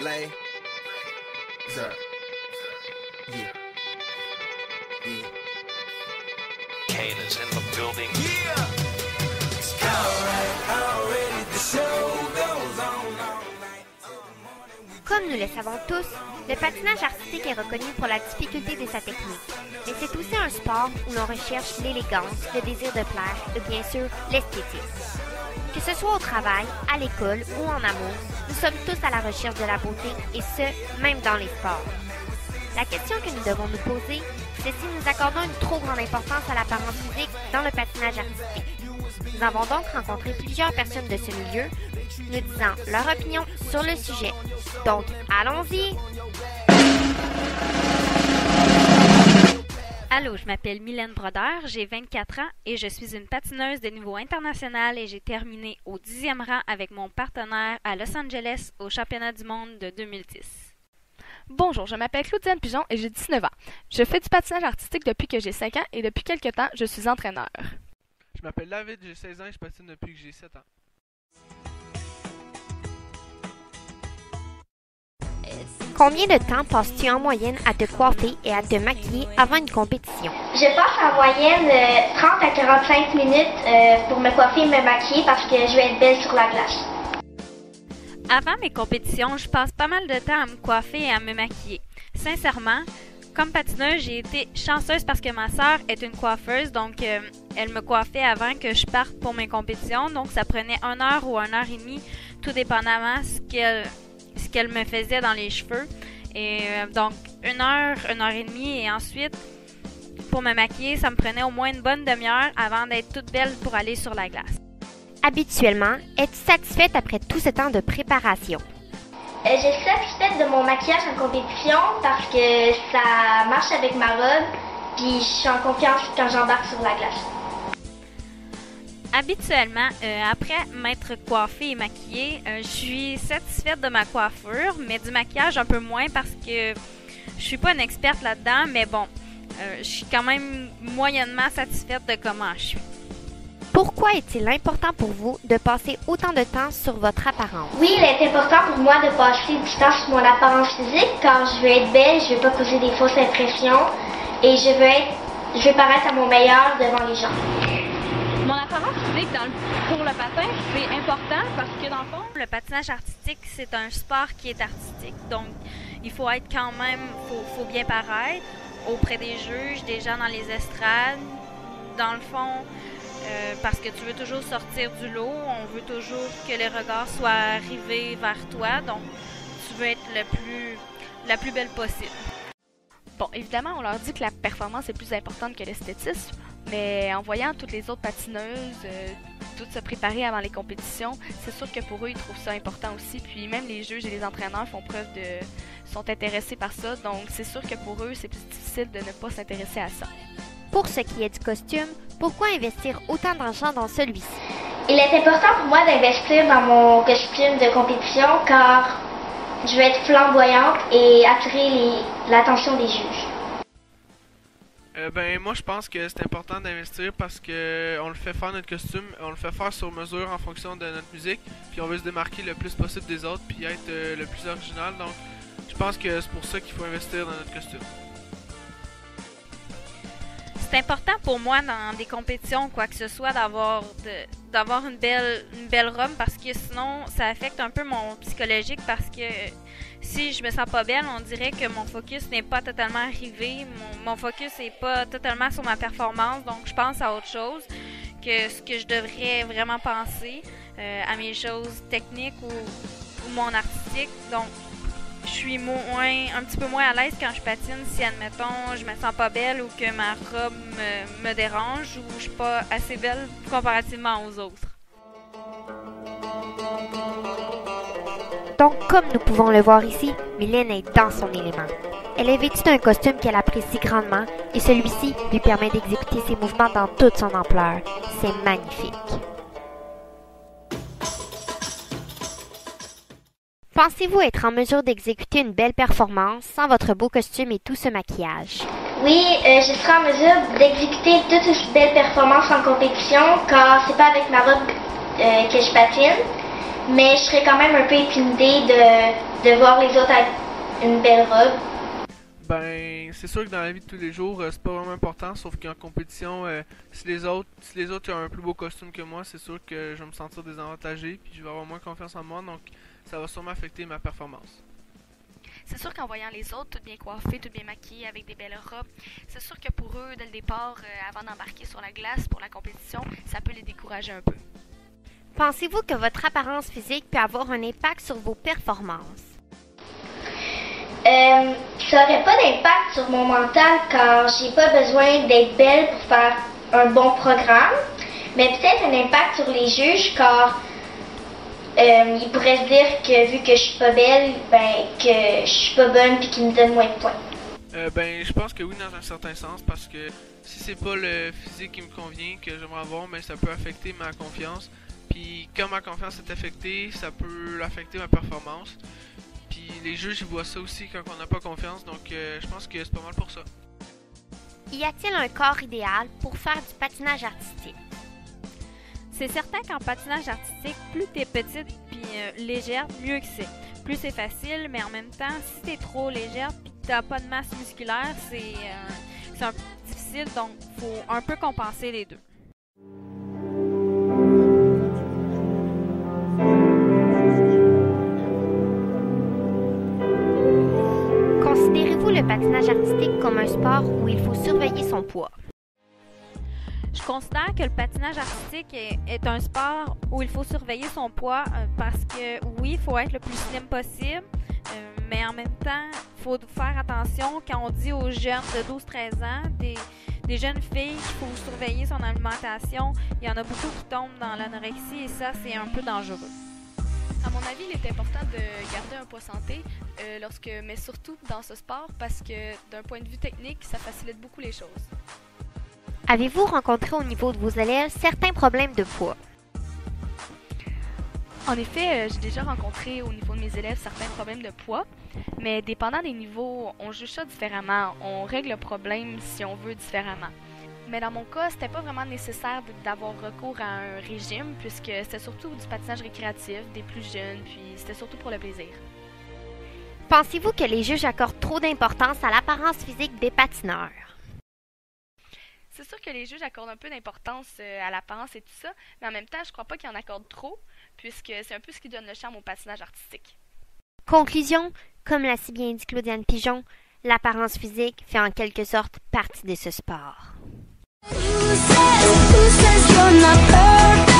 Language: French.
Lay. Sir. Yeah. Yeah. Kane is in the building. Yeah. Already the show goes on all night. Comme nous le savons tous, le patinage artistique est reconnu pour la difficulté de sa technique. Mais c'est aussi un sport où l'on recherche l'élégance, le désir de plaire et bien sûr l'esthétique. Que ce soit au travail, à l'école ou en amour, nous sommes tous à la recherche de la beauté et ce, même dans les sports. La question que nous devons nous poser, c'est si nous accordons une trop grande importance à l'apparence physique dans le patinage artistique. Nous avons donc rencontré plusieurs personnes de ce milieu, nous disant leur opinion sur le sujet. Donc, allons-y! Allô, je m'appelle Mylène Brodeur, j'ai 24 ans et je suis une patineuse de niveau international et j'ai terminé au 10e rang avec mon partenaire à Los Angeles au championnat du monde de 2010. Bonjour, je m'appelle Claudiane Pigeon et j'ai 19 ans. Je fais du patinage artistique depuis que j'ai 5 ans et depuis quelques temps, je suis entraîneur. Je m'appelle David, j'ai 16 ans et je patine depuis que j'ai 7 ans. Combien de temps passes-tu en moyenne à te coiffer et à te maquiller avant une compétition? Je passe en moyenne 30 à 45 minutes pour me coiffer et me maquiller parce que je vais être belle sur la glace. Avant mes compétitions, je passe pas mal de temps à me coiffer et à me maquiller. Sincèrement, comme patineuse, j'ai été chanceuse parce que ma sœur est une coiffeuse, donc elle me coiffait avant que je parte pour mes compétitions. Donc ça prenait 1 heure ou 1 heure et demie, tout dépendamment ce qu'elle me faisait dans les cheveux. Et donc 1 heure et demie et ensuite pour me maquiller, ça me prenait au moins une bonne demi-heure avant d'être toute belle pour aller sur la glace. Habituellement, es-tu satisfaite après tout ce temps de préparation? Je suis satisfaite de mon maquillage en compétition parce que ça marche avec ma robe puis je suis en confiance quand j'embarque sur la glace. Habituellement, après m'être coiffée et maquillée, je suis satisfaite de ma coiffure, mais du maquillage un peu moins parce que je suis pas une experte là-dedans, mais bon, je suis quand même moyennement satisfaite de comment je suis. Pourquoi est-il important pour vous de passer autant de temps sur votre apparence? Oui, il est important pour moi de passer du temps sur mon apparence physique car je veux être belle, je veux pas causer des fausses impressions et je veux paraître à mon meilleur devant les gens. Mon apparence physique pour le patin, c'est important parce que dans le fond, Le patinage artistique, c'est un sport qui est artistique, donc il faut être quand même, faut bien paraître auprès des juges, des gens dans les estrades, dans le fond. Parce que tu veux toujours sortir du lot, on veut toujours que les regards soient rivés vers toi, donc tu veux être la plus belle possible. bon, évidemment, on leur dit que la performance est plus importante que l'esthétisme, mais en voyant toutes les autres patineuses toutes se préparer avant les compétitions, c'est sûr que pour eux, ils trouvent ça important aussi, puis même les juges et les entraîneurs sont intéressés par ça, donc c'est sûr que pour eux, c'est plus difficile de ne pas s'intéresser à ça. Pour ce qui est du costume, pourquoi investir autant d'argent dans celui-ci? Il est important pour moi d'investir dans mon costume de compétition car je veux être flamboyante et attirer l'attention des juges. Moi je pense que c'est important d'investir parce que on le fait faire notre costume, on le fait faire sur mesure en fonction de notre musique, puis on veut se démarquer le plus possible des autres puis être le plus original, donc je pense que c'est pour ça qu'il faut investir dans notre costume. C'est important pour moi dans des compétitions, quoi que ce soit, d'avoir une belle robe parce que sinon ça affecte un peu mon psychologique parce que si je me sens pas belle, on dirait que mon focus n'est pas totalement arrivé, mon focus n'est pas totalement sur ma performance, donc je pense à autre chose que ce que je devrais vraiment penser à mes choses techniques ou mon artistique, donc je suis un petit peu moins à l'aise quand je patine si, admettons, je me sens pas belle ou que ma robe me dérange ou je suis pas assez belle comparativement aux autres. Donc, comme nous pouvons le voir ici, Mylène est dans son élément. Elle est vêtue d'un costume qu'elle apprécie grandement et celui-ci lui permet d'exécuter ses mouvements dans toute son ampleur. C'est magnifique. Pensez-vous être en mesure d'exécuter une belle performance sans votre beau costume et tout ce maquillage? Oui, je serai en mesure d'exécuter toute une belle performance en compétition car c'est pas avec ma robe que je patine, mais je serai quand même un peu intimidée de voir les autres avec une belle robe? Ben, c'est sûr que dans la vie de tous les jours, c'est pas vraiment important, sauf qu'en compétition, si les autres ont un plus beau costume que moi, c'est sûr que je vais me sentir désavantagé, puis je vais avoir moins confiance en moi, donc ça va sûrement affecter ma performance. C'est sûr qu'en voyant les autres, toutes bien coiffées, toutes bien maquillées, avec des belles robes, c'est sûr que pour eux, dès le départ, avant d'embarquer sur la glace pour la compétition, ça peut les décourager un peu. Pensez-vous que votre apparence physique peut avoir un impact sur vos performances? Ça n'aurait pas d'impact sur mon mental car j'ai pas besoin d'être belle pour faire un bon programme, mais peut-être un impact sur les juges car ils pourraient se dire que vu que je suis pas belle, ben que je suis pas bonne puis qu'ils me donnent moins de points. Ben, je pense que oui, dans un certain sens, parce que si c'est pas le physique qui me convient, que j'aimerais avoir, mais ça peut affecter ma confiance. Puis quand ma confiance est affectée, ça peut affecter ma performance. Puis les juges, ils voient ça aussi quand on n'a pas confiance, donc je pense que c'est pas mal pour ça. Y a-t-il un corps idéal pour faire du patinage artistique? C'est certain qu'en patinage artistique, plus t'es petite puis légère, mieux que c'est. Plus c'est facile, mais en même temps, si t'es trop légère puis que t'as pas de masse musculaire, c'est un peu difficile, donc faut un peu compenser les deux. Considérez-vous le patinage artistique comme un sport où il faut surveiller son poids? Je considère que le patinage artistique est un sport où il faut surveiller son poids parce que oui, il faut être le plus slim possible, mais en même temps, il faut faire attention quand on dit aux jeunes de 12-13 ans, des jeunes filles qu'il faut surveiller son alimentation. Il y en a beaucoup qui tombent dans l'anorexie et ça, c'est un peu dangereux. À mon avis, il est important de garder un poids santé, mais surtout dans ce sport parce que d'un point de vue technique, ça facilite beaucoup les choses. Avez-vous rencontré au niveau de vos élèves certains problèmes de poids? En effet, j'ai déjà rencontré au niveau de mes élèves certains problèmes de poids, mais dépendant des niveaux, on juge ça différemment, on règle le problème si on veut différemment. Mais dans mon cas, c'était pas vraiment nécessaire d'avoir recours à un régime puisque c'était surtout du patinage récréatif, des plus jeunes, puis c'était surtout pour le plaisir. Pensez-vous que les juges accordent trop d'importance à l'apparence physique des patineurs? C'est sûr que les juges accordent un peu d'importance à l'apparence et tout ça, mais en même temps, je crois pas qu'ils en accordent trop, puisque c'est un peu ce qui donne le charme au patinage artistique. Conclusion, comme l'a si bien dit Claudiane Pigeon, l'apparence physique fait en quelque sorte partie de ce sport. Who says you're not perfect?